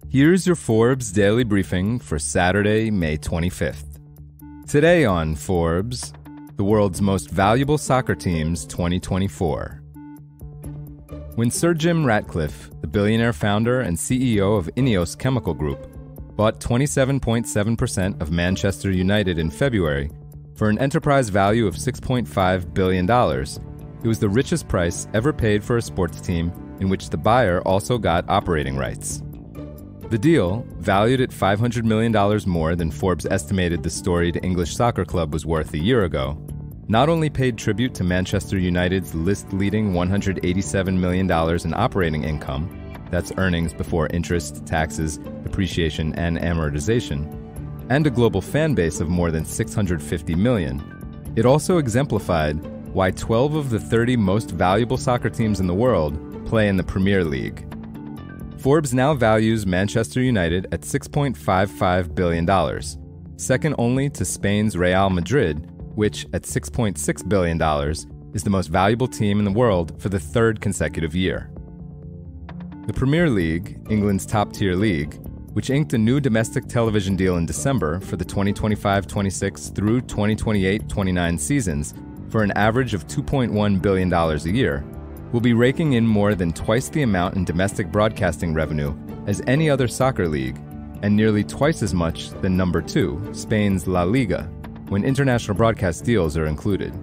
Here's your Forbes daily briefing for Saturday, May 25th. Today on Forbes, the world's most valuable soccer teams 2024. When Sir Jim Ratcliffe, the billionaire founder and CEO of Ineos Chemical Group, bought 27.7% of Manchester United in February for an enterprise value of $6.5 billion, it was the richest price ever paid for a sports team in which the buyer also got operating rights. The deal, valued at $500 million more than Forbes estimated the storied English soccer club was worth a year ago, not only paid tribute to Manchester United's list-leading $187 million in operating income, that's earnings before interest, taxes, depreciation, and amortization, and a global fan base of more than 650 million, it also exemplified why 12 of the 30 most valuable soccer teams in the world play in the Premier League. Forbes now values Manchester United at $6.55 billion, second only to Spain's Real Madrid, which, at $6.6 billion, is the most valuable team in the world for the third consecutive year. The Premier League, England's top-tier league, which inked a new domestic television deal in December for the 2025-26 through 2028-29 seasons for an average of $2.1 billion a year, will be raking in more than twice the amount in domestic broadcasting revenue as any other soccer league, and nearly twice as much than number 2, Spain's La Liga, when international broadcast deals are included.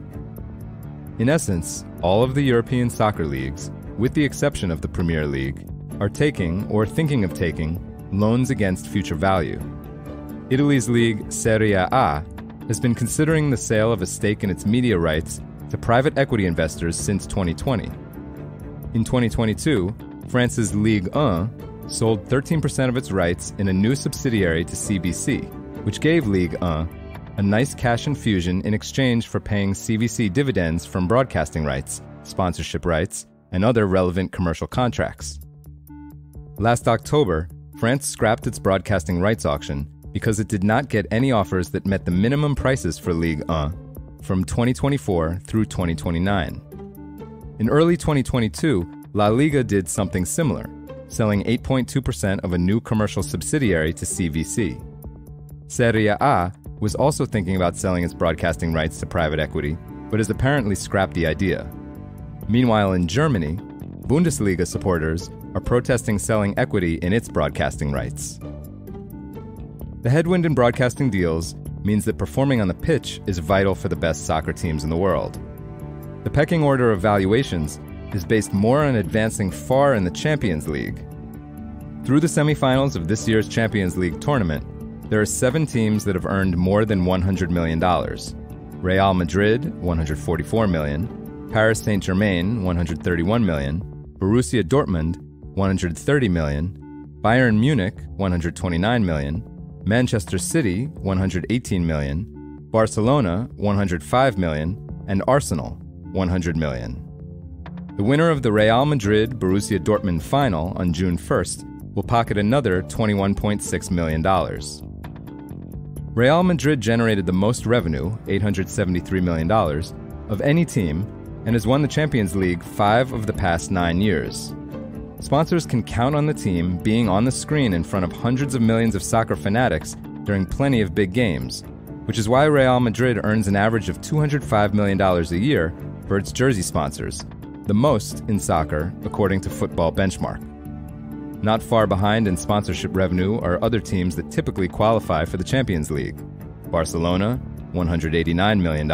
In essence, all of the European soccer leagues, with the exception of the Premier League, are taking or thinking of taking loans against future value. Italy's league Serie A has been considering the sale of a stake in its media rights to private equity investors since 2020. In 2022, France's Ligue 1 sold 13% of its rights in a new subsidiary to CVC, which gave Ligue 1 a nice cash infusion in exchange for paying CVC dividends from broadcasting rights, sponsorship rights, and other relevant commercial contracts. Last October, France scrapped its broadcasting rights auction because it did not get any offers that met the minimum prices for Ligue 1 from 2024 through 2029. In early 2022, La Liga did something similar, selling 8.2% of a new commercial subsidiary to CVC. Serie A was also thinking about selling its broadcasting rights to private equity, but has apparently scrapped the idea. Meanwhile, in Germany, Bundesliga supporters are protesting selling equity in its broadcasting rights. The headwind in broadcasting deals means that performing on the pitch is vital for the best soccer teams in the world. The pecking order of valuations is based more on advancing far in the Champions League. Through the semifinals of this year's Champions League tournament, there are 7 teams that have earned more than $100 million. Real Madrid, $144 million, Paris Saint-Germain, $131 million, Borussia Dortmund, $130 million, Bayern Munich, $129 million, Manchester City, $118 million, Barcelona, $105 million, and Arsenal, $100 million. The winner of the Real Madrid-Borussia Dortmund final on June 1st will pocket another $21.6 million. Real Madrid generated the most revenue, $873 million, of any team and has won the Champions League 5 of the past 9 years. Sponsors can count on the team being on the screen in front of hundreds of millions of soccer fanatics during plenty of big games, which is why Real Madrid earns an average of $205 million a year for its jersey sponsors, the most in soccer according to Football Benchmark. Not far behind in sponsorship revenue are other teams that typically qualify for the Champions League. Barcelona, $189 million,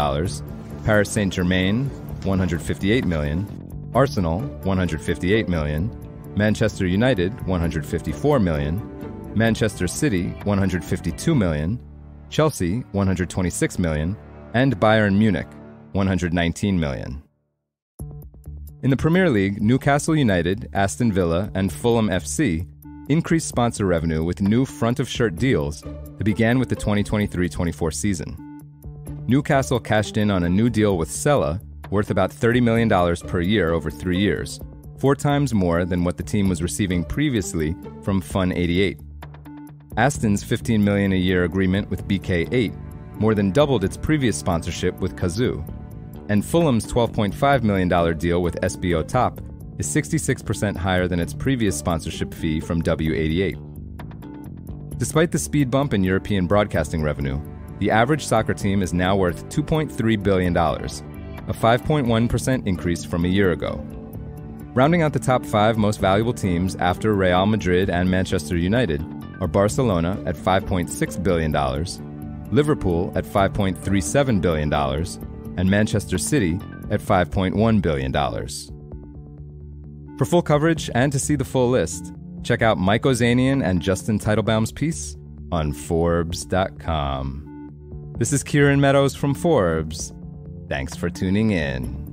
Paris Saint-Germain, $158 million, Arsenal, $158 million, Manchester United, $154 million, Manchester City, $152 million, Chelsea, $126 million, and Bayern Munich, $119 million. In the Premier League, Newcastle United, Aston Villa, and Fulham FC increased sponsor revenue with new front-of-shirt deals that began with the 2023-24 season. Newcastle cashed in on a new deal with Sella, worth about $30 million per year over 3 years, 4 times more than what the team was receiving previously from Fun 88. Aston's $15 million a year agreement with BK8 more than doubled its previous sponsorship with Kazoo, and Fulham's $12.5 million deal with SBO Top is 66% higher than its previous sponsorship fee from W88. Despite the speed bump in European broadcasting revenue, the average soccer team is now worth $2.3 billion, a 5.1% increase from a year ago. Rounding out the top 5 most valuable teams after Real Madrid and Manchester United are Barcelona at $5.6 billion, Liverpool at $5.37 billion, and Manchester City at $5.1 billion. For full coverage and to see the full list, check out Mike Ozanian and Justin Teitelbaum's piece on Forbes.com. This is Kieran Meadows from Forbes. Thanks for tuning in.